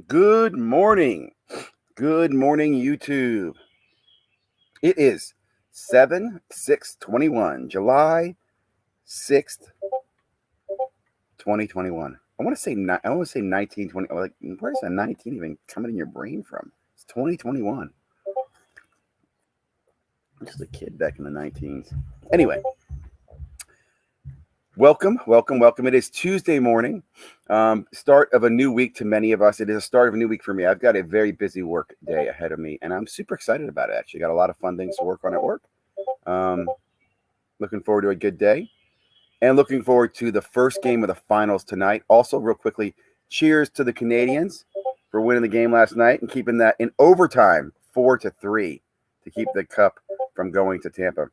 Good morning. Good morning, YouTube. It is 7/6/21, July 6th, 2021. I want to say 1920. Like, where's that 19 even coming in your brain from? It's 2021. I'm just a kid back in the 19s. Anyway, welcome. It is Tuesday morning, start of a new week to many of us. It is a start of a new week for me. I've got a very busy work day ahead of me, and I'm super excited about it. Actually, got a lot of fun things to work on at work. Um, Looking forward to a good day, and looking forward to the first game of the finals tonight. Also, real quickly, cheers to the Canadians for winning the game last night and keeping that in overtime, 4-3, to keep the cup from going to Tampa.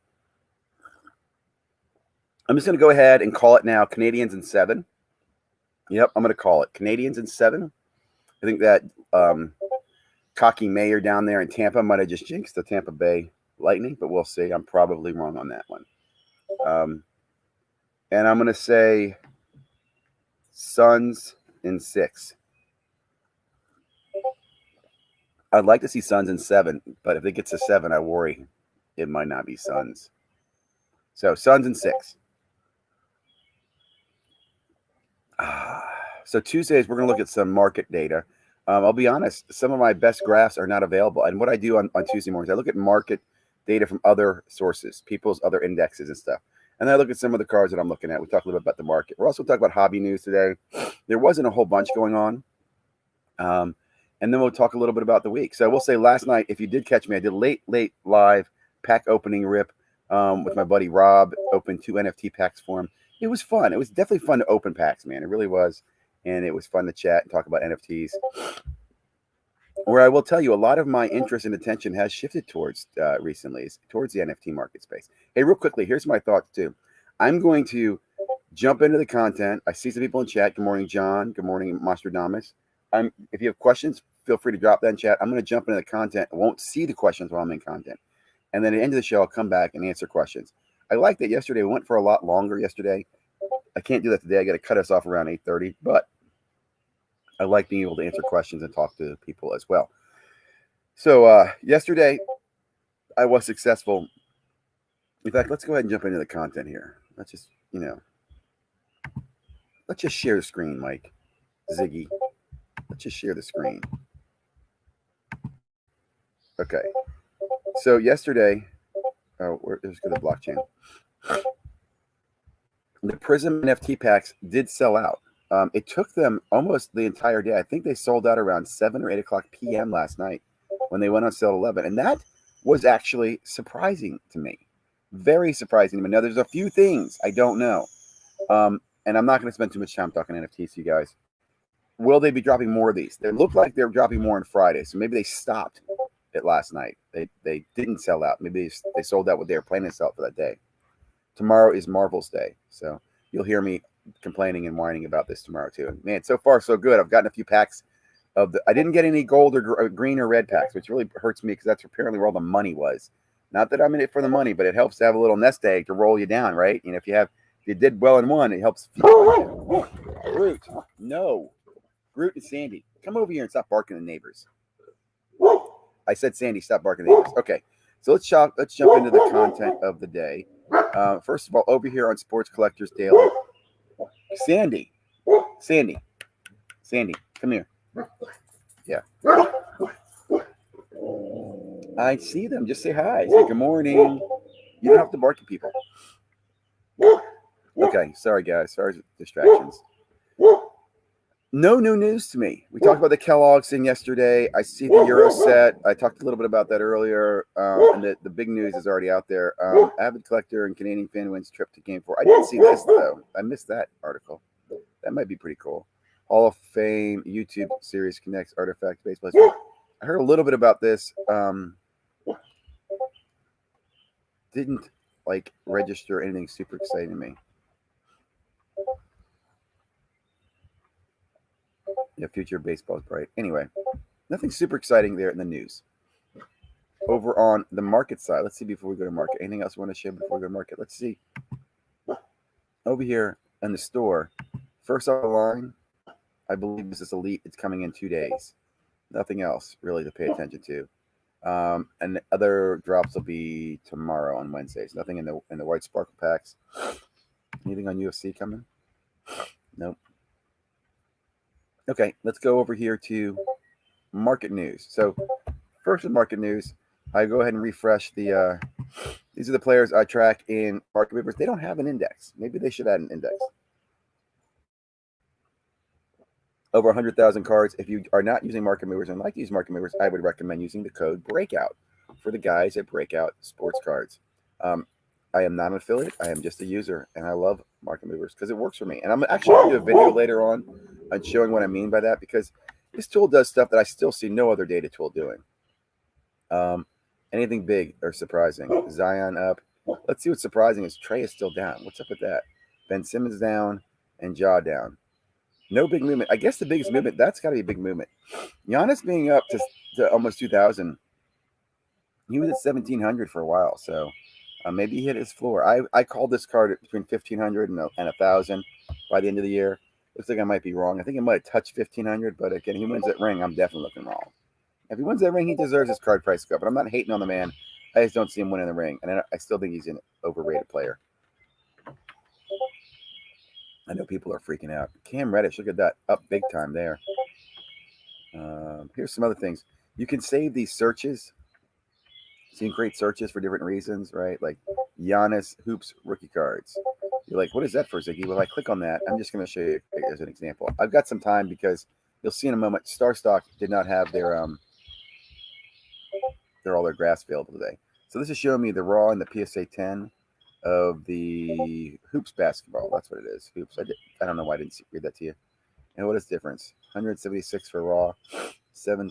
I'm just going to go ahead and call it now. Canadians in 7. Yep, I'm going to call it Canadians in 7. I think that cocky mayor down there in Tampa might have just jinxed the Tampa Bay Lightning, but we'll see. I'm probably wrong on that one. And I'm going to say Suns in 6. I'd like to see Suns in 7, but if it gets to 7, I worry it might not be Suns. So Suns in 6. So Tuesdays, we're going to look at some market data. I'll be honest, some of my best graphs are not available. And what I do on Tuesday mornings, I look at market data from other sources, people's other indexes and stuff. And then I look at some of the cards that I'm looking at. We talk a little bit about the market. We're also talking about hobby news today. There wasn't a whole bunch going on. And then we'll talk a little bit about the week. So I will say last night, if you did catch me, I did late live pack opening rip with my buddy Rob, opened 2 NFT packs for him. It was fun. It was definitely fun to open packs, man. It really was. And it was fun to chat and talk about NFTs. Where I will tell you, a lot of my interest and attention has shifted towards recently, towards the NFT market space. Hey, real quickly, here's my thoughts too. I'm going to jump into the content. I see some people in chat. Good morning, John. Good morning, Nostradamus. If you have questions, feel free to drop that in chat. I'm going to jump into the content. I won't see the questions while I'm in content. And then at the end of the show, I'll come back and answer questions. I like that yesterday. We went for a lot longer yesterday. I can't do that today. I got to cut us off around 8:30, but I like being able to answer questions and talk to people as well. So yesterday, I was successful. In fact, let's go ahead and jump into the content here. Let's just share the screen, Mike, Ziggy. Let's just share the screen. Okay. So yesterday, let's go to the blockchain. The Prism NFT packs did sell out. It took them almost the entire day. I think they sold out around 7 or 8 o'clock p.m. last night when they went on sale at 11. And that was actually surprising to me. Very surprising to me. Now, there's a few things I don't know. And I'm not going to spend too much time talking NFTs to you guys. Will they be dropping more of these? They look like they're dropping more on Friday. So maybe they stopped it last night. They didn't sell out. Maybe they sold out what they were planning to sell out for that day. Tomorrow is Marvel's Day. So you'll hear me complaining and whining about this tomorrow too. And man, so far so good. I've gotten a few packs I didn't get any gold or green or red packs, which really hurts me because that's apparently where all the money was. Not that I'm in it for the money, but it helps to have a little nest egg to roll you down, right? If you did well in one, it helps. Groot, no. Groot and Sandy, come over here and stop barking at the neighbors. I said, Sandy, stop barking at the neighbors. Okay, so let's jump into the content of the day. First of all, over here on Sports Collectors Daily, Sandy, come here. Yeah. I see them. Just say hi. Say good morning. You don't have to bark at people. Okay, sorry guys. Sorry for distractions. No new news to me. We talked about the Kellogg's thing yesterday. I see the Euro set. I talked a little bit about that earlier. And the big news is already out there. Avid collector and Canadian fan wins trip to Game 4. I didn't see this, though. I missed that article. That might be pretty cool. Hall of Fame, YouTube series connects artifact baseball. I heard a little bit about this. Didn't register anything super exciting to me. Yeah, future baseball is bright. Anyway, nothing super exciting there in the news. Over on the market side, let's see before we go to market. Anything else you want to share before we go to market? Let's see. Over here in the store, first on the line, I believe this is Elite. It's coming in 2 days. Nothing else really to pay attention to. And the other drops will be tomorrow on Wednesdays. Nothing in the white sparkle packs. Anything on UFC coming? Nope. Okay, let's go over here to market news. So first with market news, I go ahead and refresh the. These are the players I track in market movers. They don't have an index. Maybe they should add an index. Over 100,000 cards. If you are not using market movers and like to use market movers, I would recommend using the code Breakout for the guys at Breakout Sports Cards. I am not an affiliate. I am just a user, and I love market movers because it works for me. And I'm actually going to do a video later on showing what I mean by that, because this tool does stuff that I still see no other data tool doing. Anything big or surprising? Zion up. Let's see what's surprising is Trey is still down. What's up with that? Ben Simmons down and Ja down. No big movement. I guess the biggest movement, that's got to be a big movement. Giannis being up to almost 2,000. He was at 1,700 for a while, so maybe he hit his floor. I called this card between 1,500 and 1,000 by the end of the year. Looks like I might be wrong. I think it might have touched 1,500, but again, he wins that ring. I'm definitely looking wrong. If he wins that ring, he deserves his card price to go up. But I'm not hating on the man. I just don't see him winning the ring, and I still think he's an overrated player. I know people are freaking out. Cam Reddish, look at that, up big time there. Here's some other things. You can save these searches. So you can create searches for different reasons, right? Like Giannis Hoops rookie cards. You're like, what is that for, Ziggy? Well, I click on that. I'm just going to show you as an example. I've got some time because you'll see in a moment, StarStock did not have their all their graphs available today. So this is showing me the raw and the PSA 10 of the Hoops basketball. That's what it is. Hoops. I don't know why I didn't read that to you. And what is the difference? 176 for raw, 7.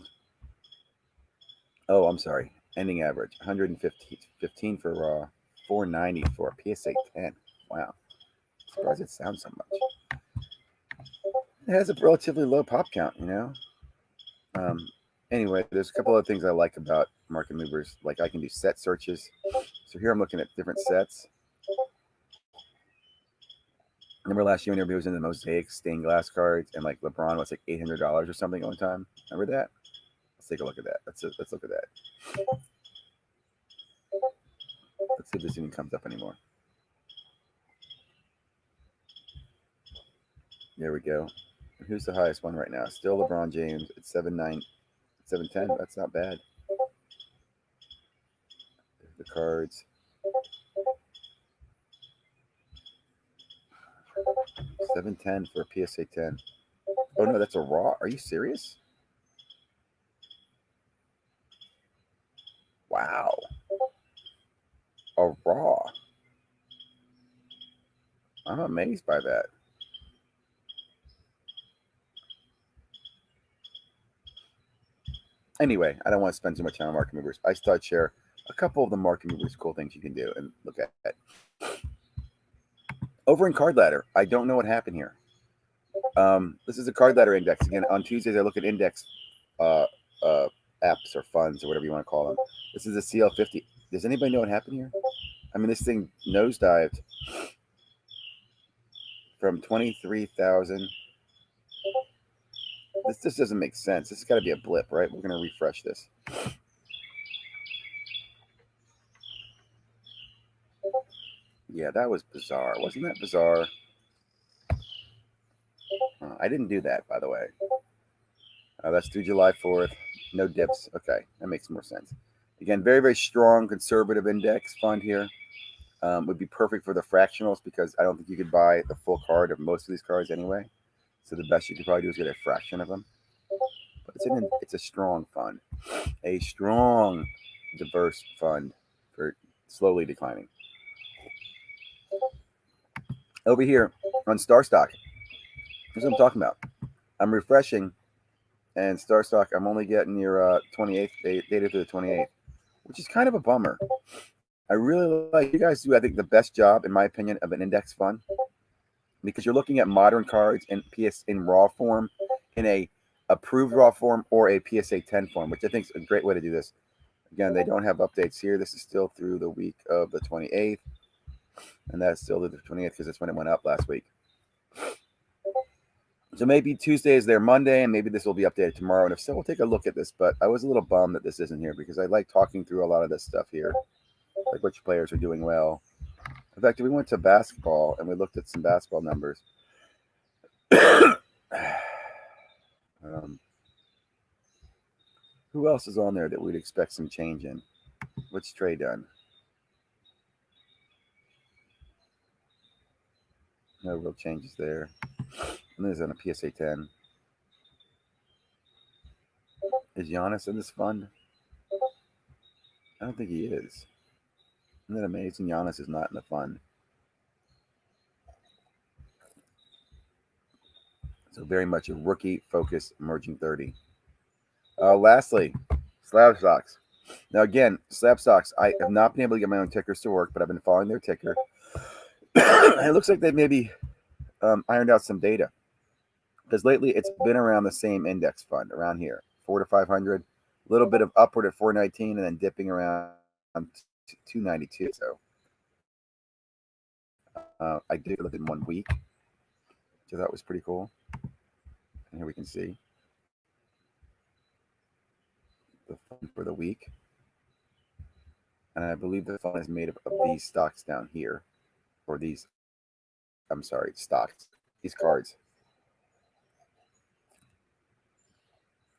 Oh, I'm sorry. Ending average 115 for raw, 490 for a PSA 10. Wow. Surprised it sounds so much. It has a relatively low pop count, you know. Anyway, there's a couple of things I like about market movers. Like I can do set searches. So here I'm looking at different sets. Remember last year when everybody was in the mosaic stained glass cards and like LeBron was like $800 or something one time? Remember that? Let's take a look at that. Let's look at that. Let's see if this even comes up anymore. There we go. Who's the highest one right now? Still LeBron James at 7.9, 7.10. That's not bad. The cards. 7.10 for a PSA 10. Oh no, that's a raw. Are you serious? Wow. A raw. I'm amazed by that. Anyway, I don't want to spend too much time on market movers. I still share a couple of the market movers cool things you can do and look at. Over in Card Ladder, I don't know what happened here. This is a Card Ladder index. Again, on Tuesdays, I look at index apps or funds or whatever you want to call them. This is a CL50. Does anybody know what happened here? I mean, this thing nosedived from 23,000. This just doesn't make sense. This has got to be a blip, right? We're going to refresh this. Yeah, that was bizarre. Wasn't that bizarre? I didn't do that, by the way. That's through July 4th. No dips. Okay, that makes more sense. Again, very, very strong conservative index fund here. Would be perfect for the fractionals because I don't think you could buy the full card of most of these cards anyway. So the best you could probably do is get a fraction of them. But it's a strong fund. A strong, diverse fund for slowly declining. Over here on StarStock, here's what I'm talking about. I'm refreshing, and StarStock, I'm only getting your 28th data to the 28th, which is kind of a bummer. I really like you guys do, I think, the best job, in my opinion, of an index fund because you're looking at modern cards in raw form, in a approved raw form, or a PSA 10 form, which I think is a great way to do this. Again, they don't have updates here. This is still through the week of the 28th. And that's still the 28th because that's when it went up last week. So maybe Tuesday is there Monday, and maybe this will be updated tomorrow. And if so, we'll take a look at this. But I was a little bummed that this isn't here because I like talking through a lot of this stuff here, like which players are doing well. In fact, we went to basketball and we looked at some basketball numbers. Who else is on there that we'd expect some change in? What's Trey done? No real changes there. And there's on a PSA 10. Is Giannis in this fund? I don't think he is. Isn't that amazing? Giannis is not in the fund. So very much a rookie-focused emerging 30. Lastly, Slab Stocks. Now again, Slab Stocks, I have not been able to get my own tickers to work, but I've been following their ticker. It looks like they've maybe ironed out some data. Because lately it's been around the same index fund, around here, 400 to 500, a little bit of upward at 419, and then dipping around 292. So I did look in 1 week, which I thought was pretty cool. And here we can see the fund for the week. And I believe the fund is made up of these stocks down here, or these, I'm sorry, stocks, these cards.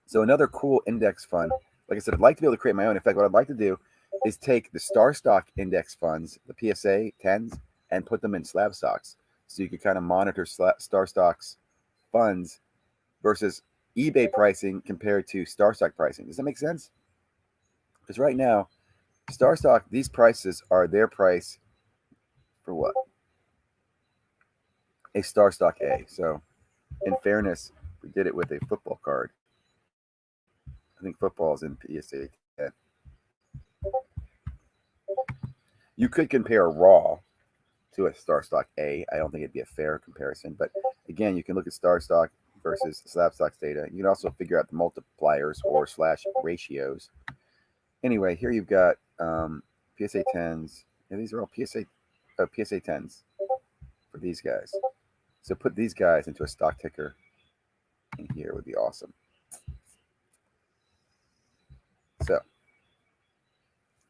So another cool index fund. Like I said, I'd like to be able to create my own. In fact, what I'd like to do is take the Star Stock index funds, the PSA 10s, and put them in Slab Stocks. So you could kind of monitor Star Stocks funds versus eBay pricing compared to Star Stock pricing. Does that make sense? Because right now, Star Stock, these prices are their price for what? A Star Stock A. So in fairness, we did it with a football card. I think football is in PSA 10. You could compare raw to a Star Stock A. I don't think it'd be a fair comparison. But again, you can look at Star Stock versus Slab Stocks data. You can also figure out the multipliers or / ratios. Anyway, here you've got PSA 10s. Yeah, these are all PSA 10s for these guys. So put these guys into a stock ticker in here would be awesome. So,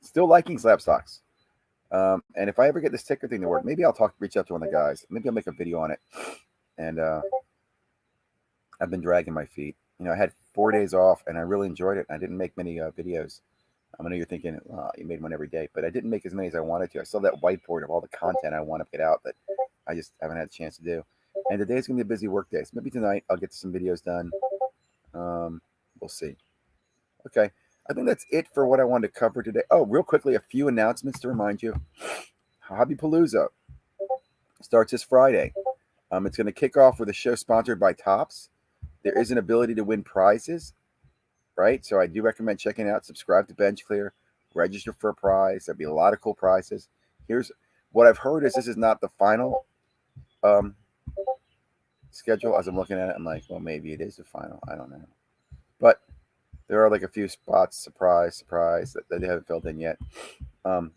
still liking Slab Stocks. And if I ever get this ticker thing to work, maybe I'll reach out to one of the guys. Maybe I'll make a video on it. And I've been dragging my feet. You know, I had 4 days off, and I really enjoyed it. I didn't make many videos. I know you're thinking, you made one every day, but I didn't make as many as I wanted to. I still have that whiteboard of all the content I want to get out that I just haven't had a chance to do. And today's going to be a busy work day. So maybe tonight I'll get some videos done. We'll see. Okay. I think that's it for what I wanted to cover today. Oh, real quickly, a few announcements to remind you. Hobbypalooza starts this Friday. It's going to kick off with a show sponsored by Topps. There is an ability to win prizes, right? So I do recommend checking out. Subscribe to Bench Clear. Register for a prize. There'll be a lot of cool prizes. Here's what I've heard is this is not the final schedule. As I'm looking at it, I'm like, well, maybe it is the final. I don't know. But there are like a few spots, surprise, that they haven't filled in yet. I'm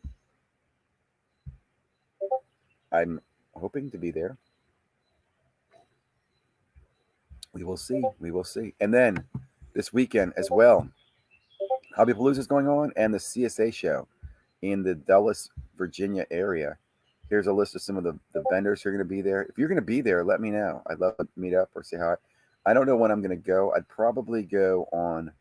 hoping to be there. We will see. We will see. And then this weekend as well, Hobbypalooza is going on and the CSA show in the Dulles, Virginia area. Here's a list of some of the vendors who are going to be there. If you're going to be there, let me know. I'd love to meet up or say hi. I don't know when I'm going to go. I'd probably go on,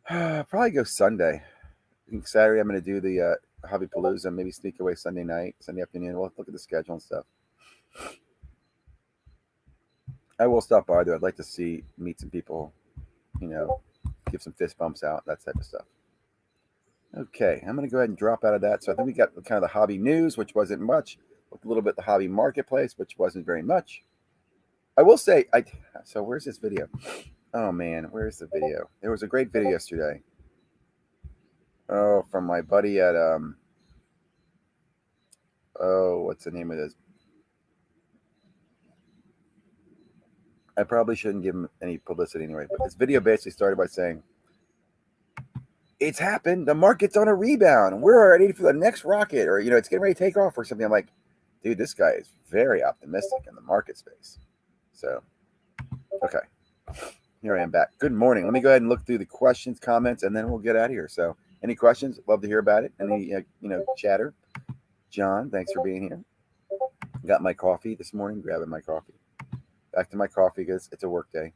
probably go Sunday. I think Saturday I'm going to do the Hobbypalooza, maybe sneak away Sunday night, Sunday afternoon. We'll look at the schedule and stuff. I will stop by there. I'd like to meet some people, you know, give some fist bumps out, that type of stuff. Okay, I'm going to go ahead and drop out of that. So I think we got kind of the hobby news, which wasn't much. A little bit the hobby marketplace, which wasn't very much. I will say, so where's this video? Oh man, where's the video? There was a great video yesterday. Oh, from my buddy at what's the name of this? I probably shouldn't give him any publicity anyway, but this video basically started by saying, it's happened. The market's on a rebound. We're ready for the next rocket, or, it's getting ready to take off or something. I'm like, dude, this guy is very optimistic in the market space. So, okay. Here I am back. Good morning. Let me go ahead and look through the questions, comments, and then we'll get out of here. So, any questions? Love to hear about it. Any, chatter? John, thanks for being here. Got my coffee this morning, grabbing my coffee. Back to my coffee because it's a work day.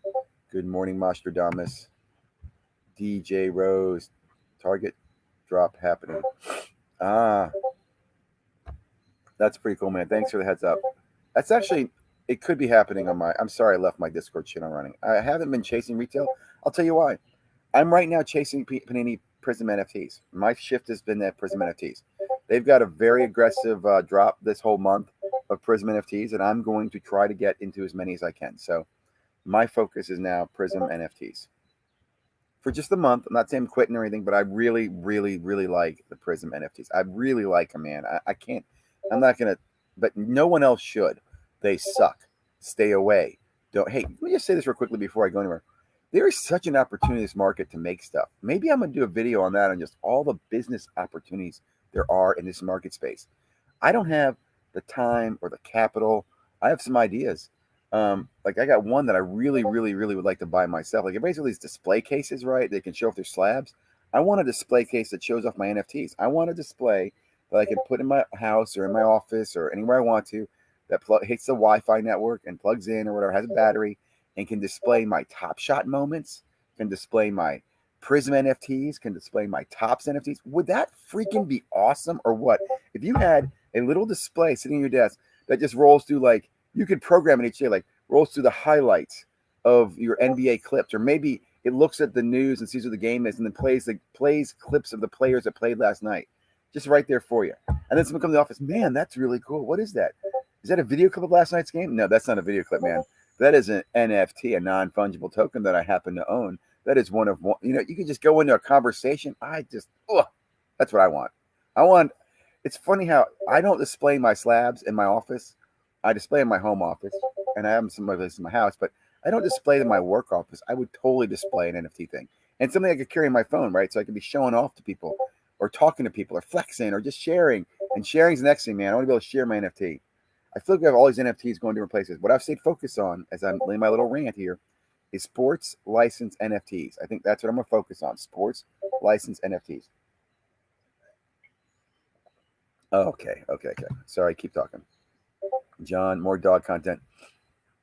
Good morning, Nostradamus. DJ Rose, target drop happening. Ah, that's pretty cool, man. Thanks for the heads up. That's actually, it could be happening on my, I'm sorry I left my Discord channel running. I haven't been chasing retail. I'll tell you why. I'm right now chasing Panini Prism NFTs. My shift has been at Prism NFTs. They've got a very aggressive drop this whole month of Prism NFTs, and I'm going to try to get into as many as I can. So my focus is now Prism NFTs. For just a month, I'm not saying I'm quitting or anything, but I really, really, really like the Prism NFTs. I really like them, man. I can't, I'm not going to, but no one else should. They suck. Stay away. Don't, hey, let me just say this real quickly before I go anywhere. There is such an opportunity in this market to make stuff. Maybe I'm going to do a video on that, on just all the business opportunities there are in this market space. I don't have the time or the capital. I have some ideas. Like I got one that I really, really, really would like to buy myself. Like basically these display cases, right? They can show off their slabs. I want a display case that shows off my NFTs. I want a display that I can put in my house or in my office or anywhere I want to that hits the Wi-Fi network and plugs in or whatever, has a battery, and can display my Top Shot moments, can display my Prism NFTs, can display my Topps NFTs. Would that freaking be awesome or what? If you had a little display sitting on your desk that just rolls through, like, you could program it each day, like rolls through the highlights of your NBA clips, or maybe it looks at the news and sees what the game is and then plays clips of the players that played last night, just right there for you. And then someone comes to the office, man, that's really cool. What is that? Is that a video clip of last night's game? No, that's not a video clip, man. That is an NFT, a non-fungible token that I happen to own. That is one of one. You can just go into a conversation. That's what I want. It's funny how I don't display my slabs in my office. I display in my home office, and I have them some place in my house, but I don't display them in my work office. I would totally display an NFT thing and something I could carry on my phone, right? So I can be showing off to people or talking to people or flexing or just sharing. And sharing's the next thing, man. I want to be able to share my NFT. I feel like we have all these NFTs going different places. What I've stayed focused on, as I'm laying my little rant here, is sports license NFTs. I think that's what I'm going to focus on, sports license NFTs. Okay. Sorry, keep talking. John, more dog content.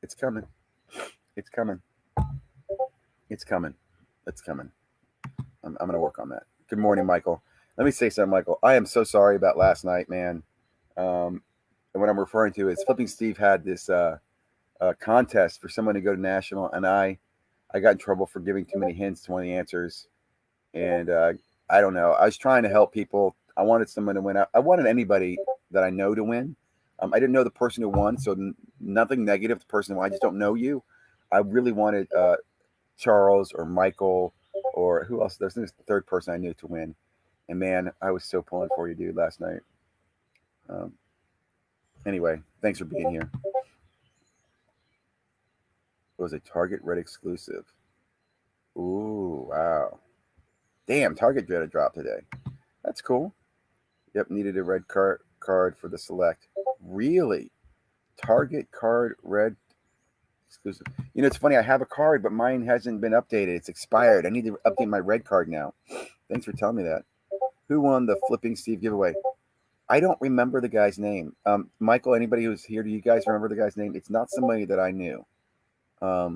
It's coming. It's coming. I'm going to work on that. Good morning, Michael. Let me say something, Michael. I am so sorry about last night, man. And what I'm referring to is Flipping Steve had this contest for someone to go to national, and I got in trouble for giving too many hints to one of the answers. And I don't know. I was trying to help people. I wanted someone to win. I wanted anybody that I know to win. I didn't know the person who won, so nothing negative. The person who won, I just don't know you. I really wanted Charles or Michael or who else. There's this third person I knew to win. And man, I was so pulling for you, dude, last night. Anyway, thanks for being here. It was a Target Red exclusive. Ooh, wow. Damn, Target did a drop today. That's cool. Yep, needed a red card for the select. Really? Target card red exclusive. It's funny. I have a card, but mine hasn't been updated. It's expired. I need to update my red card now. Thanks for telling me that. Who won the Flipping Steve giveaway? I don't remember the guy's name. Michael, anybody who's here, do you guys remember the guy's name? It's not somebody that I knew. I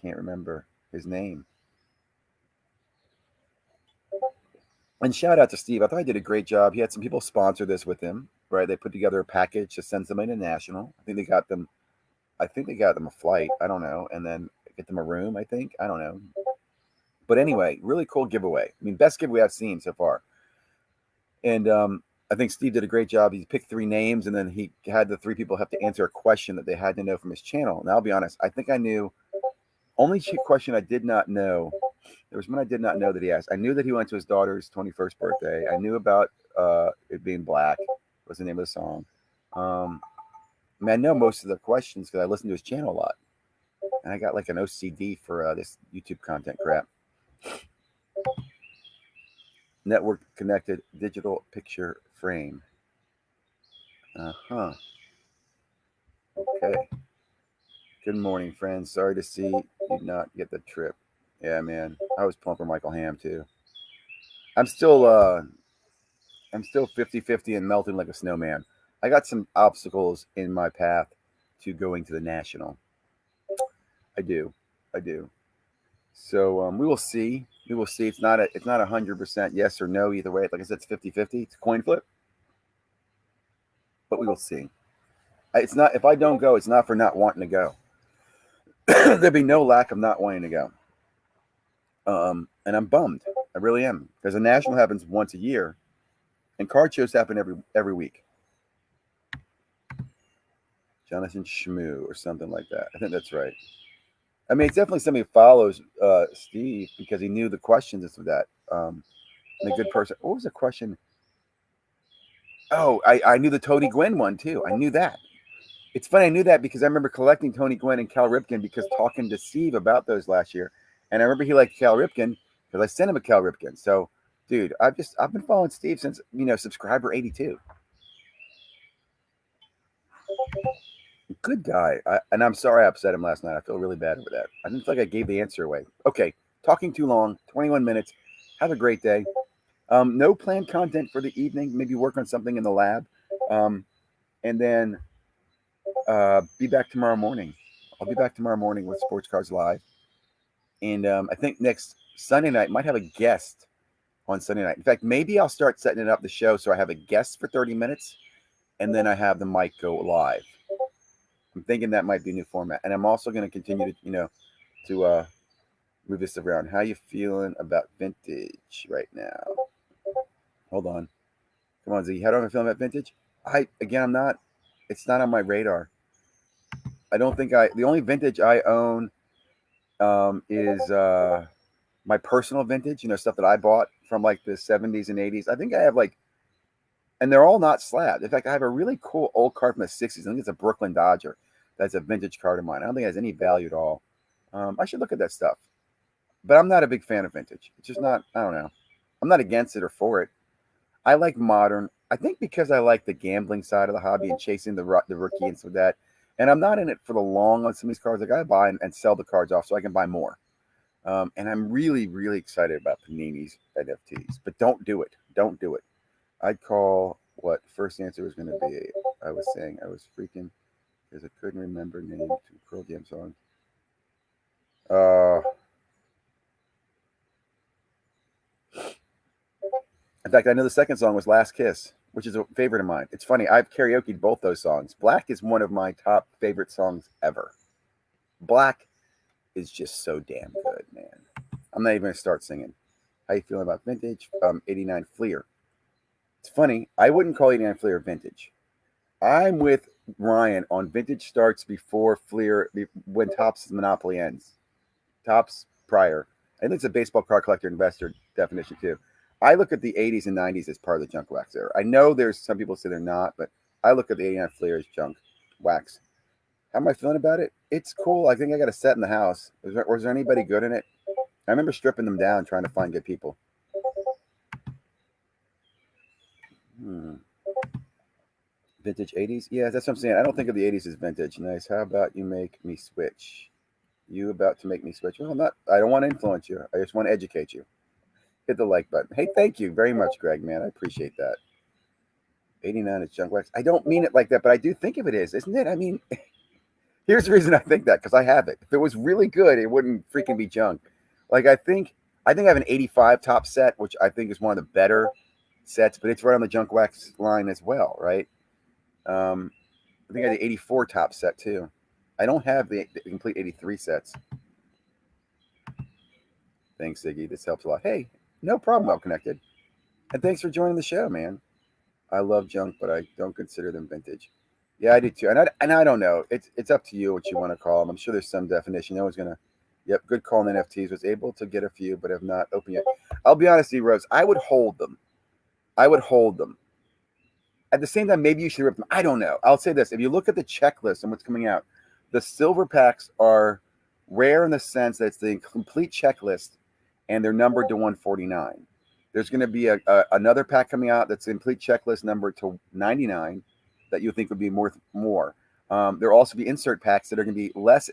can't remember his name. And shout out to Steve. I thought he did a great job. He had some people sponsor this with him, right? They put together a package to send somebody to national. I think they got them a flight. I don't know. And then get them a room, I think. I don't know. But anyway, really cool giveaway. I mean, best giveaway I've seen so far. And I think Steve did a great job. He picked 3 names, and then he had the 3 people have to answer a question that they had to know from his channel. And I'll be honest, I think I knew. Only question I did not know. There was one I did not know that he asked. I knew that he went to his daughter's 21st birthday. I knew about it being black. Was the name of the song. I know most of the questions because I listened to his channel a lot. And I got like an OCD for this YouTube content crap. Network connected digital picture frame. Okay. Good morning, friends. Sorry to see you not get the trip. Yeah, man. I was pulling for Michael Ham too. I'm still I'm still 50-50 and melting like a snowman. I got some obstacles in my path to going to the national. I do. I do. So we will see. We will see. It's not 100% yes or no either way. Like I said, it's 50-50. It's a coin flip, but we will see. It's not if I don't go, it's not for not wanting to go. There'd be no lack of not wanting to go. And I'm bummed. I really am because the national happens once a year, and card shows happen every week. Jonathan Schmoo or something like that. I think that's right. I mean, it's definitely somebody who follows Steve because he knew the questions and stuff like that. And a good person. What was the question? Oh, I knew the Tony Gwynn one too. I knew that. It's funny. I knew that because I remember collecting Tony Gwynn and Cal Ripken because talking to Steve about those last year. And I remember he liked Cal Ripken because I sent him a Cal Ripken. So, dude, I've been following Steve since, subscriber 82. Good guy. And I'm sorry I upset him last night. I feel really bad over that. I didn't feel like I gave the answer away. Okay, talking too long, 21 minutes. Have a great day. No planned content for the evening. Maybe work on something in the lab. And then be back tomorrow morning. I'll be back tomorrow morning with Sports Cards Live. And I think next Sunday night might have a guest on Sunday night. In fact, maybe I'll start setting it up the show so I have a guest for 30 minutes and then I have the mic go live. I'm thinking that might be a new format. And I'm also going to continue to move this around. How you feeling about vintage right now? Hold on. Come on, Z. How do I feel about vintage? I'm not. It's not on my radar. I don't think the only vintage I own is my personal vintage, stuff that I bought from like the 70s and 80s. I think I have and they're all not slabbed. In fact, I have a really cool old car from the 60s. I think it's a Brooklyn Dodger. That's a vintage car of mine. I don't think it has any value at all. I should look at that stuff. But I'm not a big fan of vintage. It's just not, I don't know. I'm not against it or for it. I like modern. I think because I like the gambling side of the hobby and chasing the rookie and stuff like that. And I'm not in it for the long on some of these cards. Like I buy and sell the cards off so I can buy more. And I'm really, really excited about Panini's NFTs. But don't do it. Don't do it. I'd call what first answer was going to be. I was saying I was freaking because I couldn't remember name to Pearl Jam song. In fact, I know the second song was Last Kiss, which is a favorite of mine. It's funny. I've karaokeed both those songs. Black is one of my top favorite songs ever. Black is just so damn good, man. I'm not even going to start singing. How you feeling about vintage? 89 Fleer. It's funny. I wouldn't call 89 Fleer vintage. I'm with Ryan on vintage starts before Fleer, when Topps monopoly ends. Topps prior. I think it's a baseball card collector investor definition too. I look at the 80s and 90s as part of the junk wax era. I know there's some people say they're not, but I look at the 89 Fleer as junk wax. How am I feeling about it? It's cool. I think I got a set in the house. Was there anybody good in it? I remember stripping them down trying to find good people. Vintage 80s? Yeah, that's what I'm saying. I don't think of the 80s as vintage. Nice. How about you make me switch? You about to make me switch? Well, I don't want to influence you. I just want to educate you. Hit the like button. Hey, thank you very much, Greg, man. I appreciate that. 89 is junk wax. I don't mean it like that, but I do think of it as, isn't it? I mean, here's the reason I think that, because I have it. If it was really good, it wouldn't freaking be junk. Like, I think I have an 85 top set, which I think is one of the better sets, but it's right on the junk wax line as well, right? I think I had the 84 top set too. I don't have the complete 83 sets. Thanks, Ziggy. This helps a lot. Hey, no problem, Well Connected. And thanks for joining the show, man. I love junk, but I don't consider them vintage. Yeah, I do too. And I don't know. It's up to you what you want to call them. I'm sure there's some definition. No one's gonna. Yep, good call on NFTs. Was able to get a few, but have not opened yet. I'll be honest, with you, Rose. I would hold them. At the same time, maybe you should rip them. I don't know. I'll say this. If you look at the checklist and what's coming out, the silver packs are rare in the sense that it's the complete checklist and they're numbered to 149. There's going to be another pack coming out that's a complete checklist numbered to 99 that you think would be worth more. There'll also be insert packs that are going to be less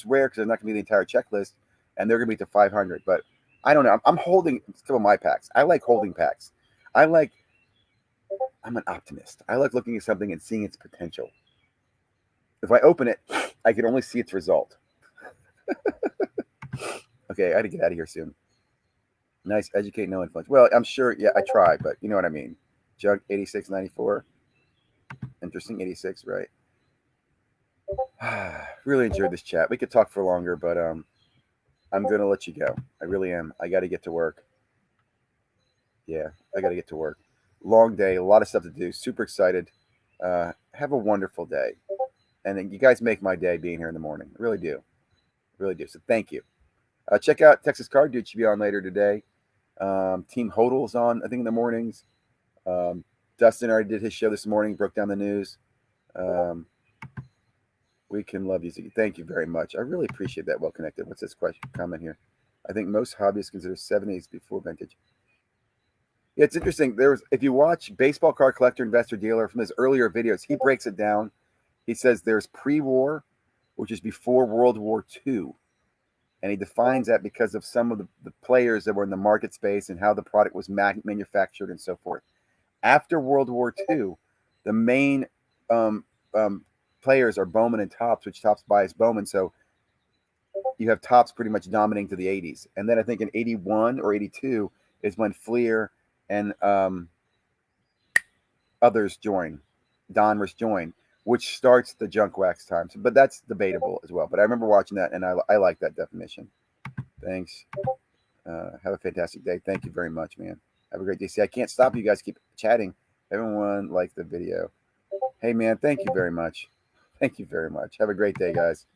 rare because they're not going to be the entire checklist, and they're going to be to 500. But I don't know. I'm holding some of my packs. I like holding packs. I'm an optimist. I like looking at something and seeing its potential. If I open it, I can only see its result. Okay, I got to get out of here soon. Nice, educate, no influence. Well, I'm sure, yeah, I try, but you know what I mean. Jug 8694. Interesting, 86, right? Really enjoyed this chat. We could talk for longer, but I'm gonna let you go. I really am. I got to get to work. Yeah, I got to get to work. Long day, a lot of stuff to do. Super excited. Have a wonderful day, and you guys make my day being here in the morning. I really do, really do. So thank you. Check out Texas Card Dude. Should be on later today. Team Hodl's on, I think, in the mornings. Dustin already did his show this morning, broke down the news. We can love you. Thank you very much. I really appreciate that. Well connected. What's this comment here? I think most hobbyists consider 70s before vintage. Yeah, it's interesting. If you watch Baseball Card Collector, Investor, Dealer from his earlier videos, he breaks it down. He says there's pre-war, which is before World War II. And he defines that because of some of the players that were in the market space and how the product was manufactured and so forth. After World War II, the main players are Bowman and Topps, which Topps buys Bowman. So you have Topps pretty much dominating to the 80s. And then I think in 81 or 82 is when Fleer and others join, Donruss join, which starts the junk wax time. So, but that's debatable as well. But I remember watching that, and I like that definition. Thanks. Have a fantastic day. Thank you very much, man. Have a great day. See, I can't stop you guys. Keep chatting. Everyone liked the video. Hey, man, thank you very much. Thank you very much. Have a great day, guys.